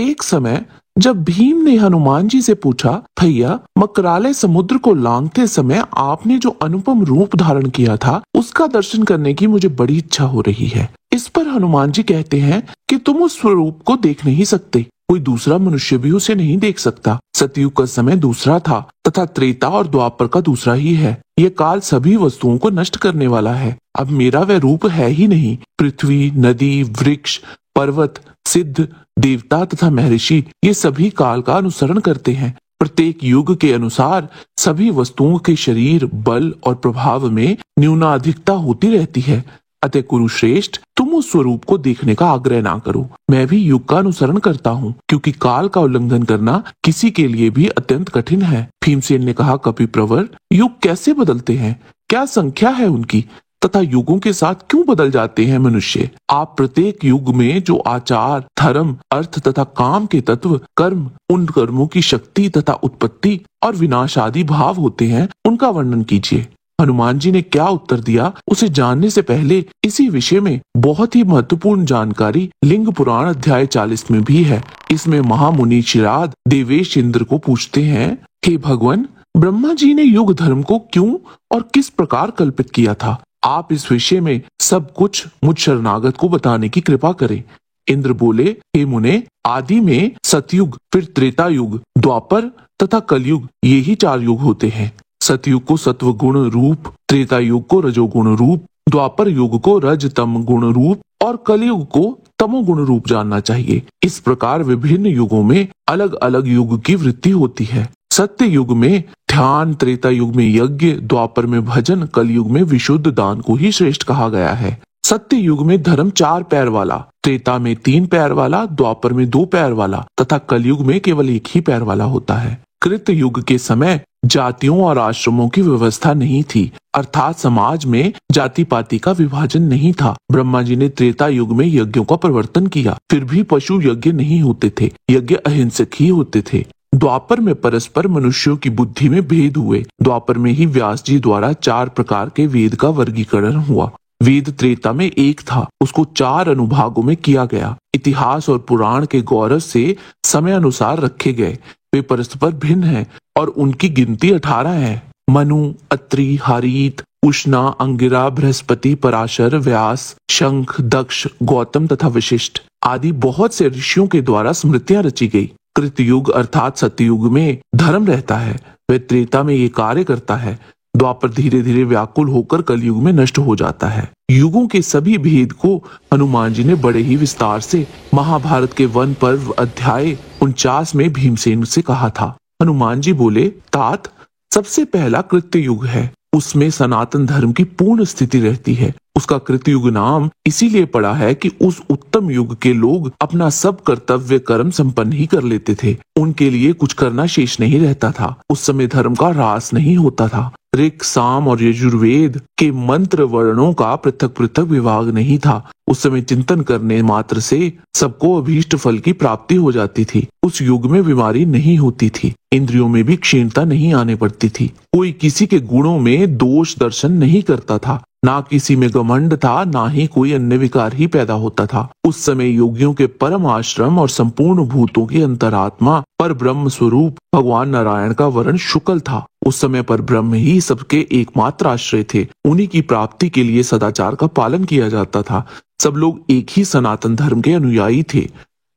एक समय जब भीम ने हनुमान जी से पूछा, भैया मकराले समुद्र को लांघते समय आपने जो अनुपम रूप धारण किया था उसका दर्शन करने की मुझे बड़ी इच्छा हो रही है। इस पर हनुमान जी कहते हैं कि तुम उस स्वरूप को देख नहीं सकते, कोई दूसरा मनुष्य भी उसे नहीं देख सकता। सतयुग का समय दूसरा था तथा त्रेता और द्वापर का दूसरा ही है। ये काल सभी वस्तुओं को नष्ट करने वाला है। अब मेरा वह रूप है ही नहीं। पृथ्वी, नदी, वृक्ष, पर्वत, सिद्ध, देवता तथा महर्षि ये सभी काल का अनुसरण करते हैं। प्रत्येक युग के अनुसार सभी वस्तुओं के शरीर, बल और प्रभाव में न्यूनाधिकता होती रहती है। अतः कुरुश्रेष्ठ, तुम उस स्वरूप को देखने का आग्रह ना करो। मैं भी युग का अनुसरण करता हूँ, क्योंकि काल का उल्लंघन करना किसी के लिए भी अत्यंत कठिन है। भीमसेन ने कहा, कपिप्रवर, युग कैसे बदलते हैं? क्या संख्या है उनकी? तथा युगों के साथ क्यों बदल जाते हैं मनुष्य? आप प्रत्येक युग में जो आचार, धर्म, अर्थ तथा काम के तत्व, कर्म, उन कर्मों की शक्ति तथा उत्पत्ति और विनाश आदि भाव होते हैं, उनका वर्णन कीजिए। हनुमान जी ने क्या उत्तर दिया उसे जानने से पहले इसी विषय में बहुत ही महत्वपूर्ण जानकारी लिंग पुराण अध्याय 40 में भी है। इसमें महामुनि चिराद देवेश इंद्र को पूछते हैं, हे भगवान, ब्रह्मा जी ने युग धर्म को क्यों और किस प्रकार कल्पित किया था? आप इस विषय में सब कुछ मुझ शरणागत को बताने की कृपा करें। इंद्र बोले, हे मुने, आदि में सतयुग, फिर त्रेता युग, द्वापर तथा कलयुग, ये ही 4 युग होते हैं। सतयुग को सत्व गुण रूप, त्रेता युग को रजोगुण रूप, द्वापर युग को रज तम गुण रूप और कलयुग को तमोगुण रूप जानना चाहिए। इस प्रकार विभिन्न युगों में अलग अलग युग की वृत्ति होती है। सत्य युग में ध्यान, त्रेता युग में यज्ञ, द्वापर में भजन, कलयुग में विशुद्ध दान को ही श्रेष्ठ कहा गया है। सत्य युग में धर्म 4 पैर वाला, त्रेता में 3 पैर वाला, द्वापर में 2 पैर वाला तथा कलयुग में केवल 1 ही पैर वाला होता है। कृत युग के समय जातियों और आश्रमों की व्यवस्था नहीं थी, अर्थात समाज में जाति पाति का विभाजन नहीं था। ब्रह्मा जी ने त्रेता युग में यज्ञों का प्रवर्तन किया, फिर भी पशु यज्ञ नहीं होते थे, यज्ञ अहिंसक ही होते थे। द्वापर में परस्पर मनुष्यों की बुद्धि में भेद हुए। द्वापर में ही व्यास जी द्वारा 4 प्रकार के वेद का वर्गीकरण हुआ। वेद त्रेता में एक था, उसको 4 अनुभागों में किया गया। इतिहास और पुराण के गौरव से समय अनुसार रखे गए। वे परस्पर भिन्न हैं और उनकी गिनती 18 है। मनु, अत्रि, हरित, उष्णा, अंगिरा, बृहस्पति, पराशर, व्यास, शंख, दक्ष, गौतम तथा वशिष्ठ आदि बहुत से ऋषियों के द्वारा स्मृतियां रची गई। कृतयुग अर्थात सतयुग में धर्म रहता है, वह त्रेता में ये कार्य करता है। द्वापर धीरे धीरे व्याकुल होकर कलयुग में नष्ट हो जाता है। युगों के सभी भेद को हनुमान जी ने बड़े ही विस्तार से महाभारत के वन पर्व अध्याय 49 में भीमसेन से कहा था। हनुमान जी बोले, तात, सबसे पहला कृत्य युग है, उसमें सनातन धर्म की पूर्ण स्थिति रहती है। उसका कृतयुग नाम इसीलिए पड़ा है कि उस उत्तम युग के लोग अपना सब कर्तव्य कर्म संपन्न ही कर लेते थे। उनके लिए कुछ करना शेष नहीं रहता था। उस समय धर्म का ह्रास नहीं होता था। ऋक्, साम और यजुर्वेद के मंत्र वर्णों का पृथक पृथक विभाग नहीं था। उस समय चिंतन करने मात्र से सबको अभीष्ट फल की प्राप्ति हो जाती थी। उस युग में बीमारी नहीं होती थी, इंद्रियों में भी क्षीणता नहीं आने पड़ती थी। कोई किसी के गुणों में दोष दर्शन नहीं करता था, ना किसी में घमंड था, ना ही कोई अन्य विकार ही पैदा होता था। उस समय योगियों के परम आश्रम और संपूर्ण भूतों की अंतरात्मा पर ब्रह्म स्वरूप भगवान नारायण का वर्ण शुक्ल था। उस समय पर ब्रह्म ही सबके एकमात्र आश्रय थे। उन्हीं की प्राप्ति के लिए सदाचार का पालन किया जाता था। सब लोग एक ही सनातन धर्म के अनुयायी थे।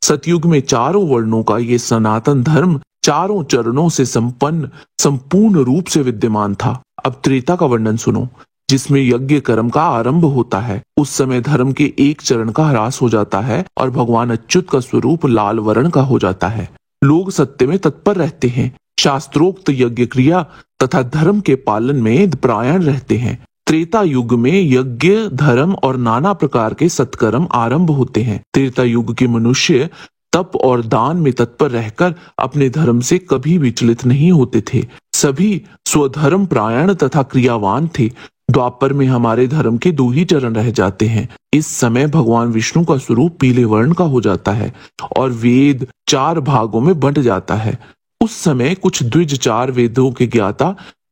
सतयुग में 4 वर्णों का ये सनातन धर्म 4 चरणों से संपन्न संपूर्ण रूप से विद्यमान था। अब त्रेता का वर्णन सुनो, जिसमें यज्ञ कर्म का आरंभ होता है। उस समय धर्म के एक चरण का ह्रास हो जाता है और भगवान अच्युत का स्वरूप लाल वर्ण का हो जाता है। लोग सत्य में तत्पर रहते हैं, शास्त्रोक्त यज्ञ क्रिया तथा धर्म के पालन में परायण रहते हैं। त्रेता युग में यज्ञ, धर्म और नाना प्रकार के सत्कर्म आरंभ होते हैं। त्रेता युग के मनुष्य तप और दान में तत्पर रहकर अपने धर्म से कभी विचलित नहीं होते थे। सभी स्वधर्म प्रायण तथा क्रियावान थे। द्वापर में हमारे धर्म के 2 ही चरण रह जाते हैं। इस समय भगवान विष्णु का स्वरूप पीले वर्ण का हो जाता है और वेद 4 भागों में बंट जाता है। उस समय कुछ द्विज 4 वेदों के ज्ञाता,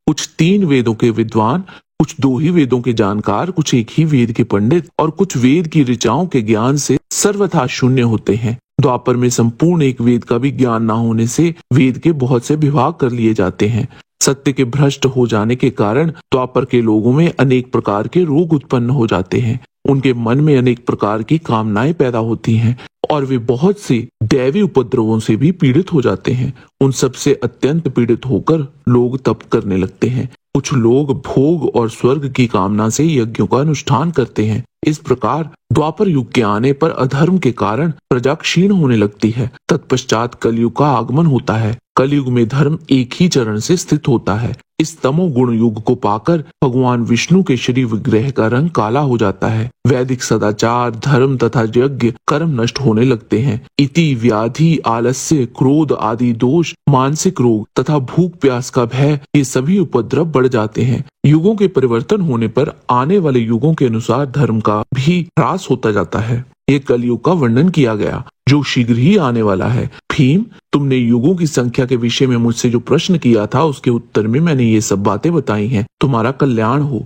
कुछ 3 वेदों के विद्वान, कुछ 2 ही वेदों के जानकार, कुछ 1 ही वेद के पंडित और कुछ वेद की ऋचाओं के ज्ञान से सर्वथा शून्य होते हैं। द्वापर में संपूर्ण एक वेद का भी ज्ञान न होने से वेद के बहुत से विभाग कर लिए जाते हैं। सत्य के भ्रष्ट हो जाने के कारण द्वापर के लोगों में अनेक प्रकार के रोग उत्पन्न हो जाते हैं। उनके मन में अनेक प्रकार की कामनाएं पैदा होती हैं और वे बहुत से दैवी उपद्रवों से भी पीड़ित हो जाते हैं। उन सबसे अत्यंत पीड़ित होकर लोग तप करने लगते हैं। कुछ लोग भोग और स्वर्ग की कामना से यज्ञों का अनुष्ठान करते हैं। इस प्रकार द्वापर युग के आने पर अधर्म के कारण प्रजा क्षीण होने लगती है। तत्पश्चात कलयुग का आगमन होता है। कलयुग में धर्म एक ही चरण से स्थित होता है। इस तमोगुण युग को पाकर भगवान विष्णु के श्री विग्रह का रंग काला हो जाता है। वैदिक सदाचार, धर्म तथा यज्ञ कर्म नष्ट होने लगते हैं। इति व्याधि, आलस्य, क्रोध आदि दोष, मानसिक रोग तथा भूख प्यास का भय, ये सभी उपद्रव बढ़ जाते हैं। युगों के परिवर्तन होने पर आने वाले युगों के अनुसार धर्म का भी ह्रास होता जाता है। ये कलयुग का वर्णन किया गया जो शीघ्र ही आने वाला है। भीम, तुमने युगों की संख्या के विषय में मुझसे जो प्रश्न किया था उसके उत्तर में मैंने ये सब बातें बताई हैं। तुम्हारा कल्याण हो।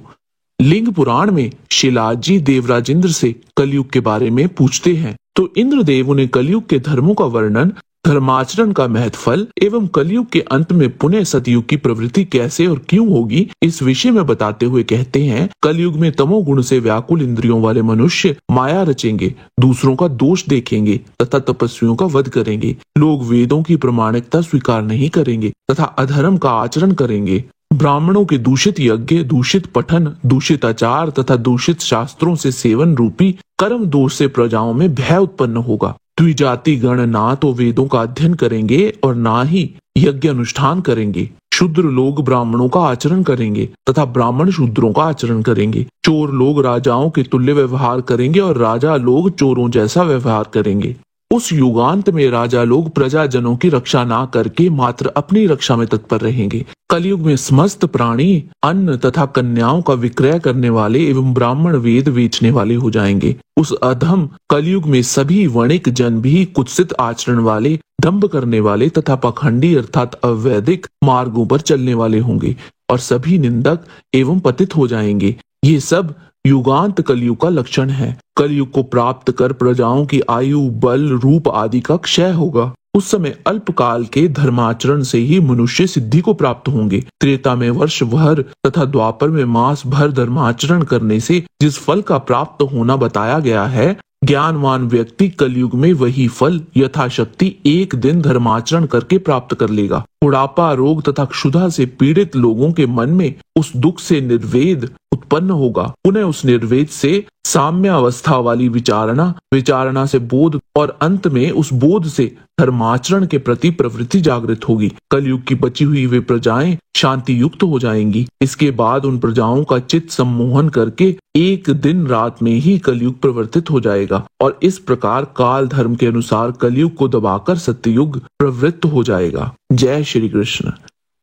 लिंग पुराण में शिलाद जी देवराज इंद्र से कलयुग के बारे में पूछते हैं तो इंद्रदेव उन्हें कलयुग के धर्मों का वर्णन, धर्माचरण का महत्व फल एवं कलयुग के अंत में पुनः सतयुग की प्रवृत्ति कैसे और क्यों होगी इस विषय में बताते हुए कहते हैं, कलयुग में तमोगुण से व्याकुल इंद्रियों वाले मनुष्य माया रचेंगे, दूसरों का दोष देखेंगे तथा तपस्वियों का वध करेंगे। लोग वेदों की प्रामाणिकता स्वीकार नहीं करेंगे तथा अधर्म का आचरण करेंगे। ब्राह्मणों के दूषित यज्ञ, दूषित पठन, दूषित आचार तथा दूषित शास्त्रों से सेवन रूपी कर्म दोष से प्रजाओं में भय उत्पन्न होगा। द्विजाति गण ना तो वेदों का अध्ययन करेंगे और ना ही यज्ञ अनुष्ठान करेंगे। शूद्र लोग ब्राह्मणों का आचरण करेंगे तथा ब्राह्मण शूद्रों का आचरण करेंगे। चोर लोग राजाओं के तुल्य व्यवहार करेंगे और राजा लोग चोरों जैसा व्यवहार करेंगे। उस युगांत में राजा लोग प्रजाजनों की रक्षा ना करके मात्र अपनी रक्षा में तत्पर रहेंगे। कलयुग में समस्त प्राणी अन्न तथा कन्याओं का विक्रय करने वाले एवं ब्राह्मण वेद बेचने वाले हो जाएंगे। उस अधम कलयुग में सभी वणिक जन भी कुत्सित आचरण वाले, दंभ करने वाले तथा पाखंडी अर्थात अवैधिक मार्गों पर चलने वाले होंगे और सभी निंदक एवं पतित हो जाएंगे। ये सब युगांत कलयुग का लक्षण है। कलयुग को प्राप्त कर प्रजाओं की आयु, बल, रूप आदि का क्षय होगा। उस समय अल्पकाल के धर्माचरण से ही मनुष्य सिद्धि को प्राप्त होंगे। त्रेता में वर्ष भर तथा द्वापर में मास भर धर्माचरण करने से जिस फल का प्राप्त होना बताया गया है, ज्ञानवान व्यक्ति कलयुग में वही फल यथाशक्ति एक दिन धर्माचरण करके प्राप्त कर लेगा। बुढ़ापा, रोग तथा क्षुधा से पीड़ित लोगों के मन में उस दुख से निर्वेद उत्पन्न होगा। पुनः उस निर्वेद से साम्य अवस्था वाली विचारणा, विचारणा से बोध और अंत में उस बोध से धर्माचरण के प्रति प्रवृत्ति जागृत होगी। कलयुग की बची हुई वे प्रजाएं शांति युक्त हो जाएंगी। इसके बाद उन प्रजाओं का चित्त सम्मोहन करके एक दिन रात में ही कलयुग प्रवर्तित हो जाएगा और इस प्रकार काल धर्म के अनुसार कलयुग को दबाकर सत्ययुग प्रवृत्त हो जाएगा। जय श्री कृष्ण।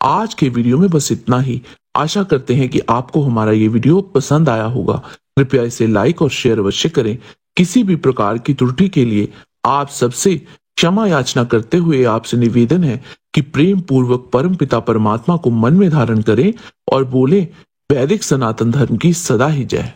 आज के वीडियो में बस इतना ही। आशा करते हैं कि आपको हमारा ये वीडियो पसंद आया होगा। कृपया इसे लाइक और शेयर अवश्य करें। किसी भी प्रकार की त्रुटि के लिए आप सबसे क्षमा याचना करते हुए आपसे निवेदन है कि प्रेम पूर्वक परम पिता परमात्मा को मन में धारण करें और बोले, वैदिक सनातन धर्म की सदा ही जय।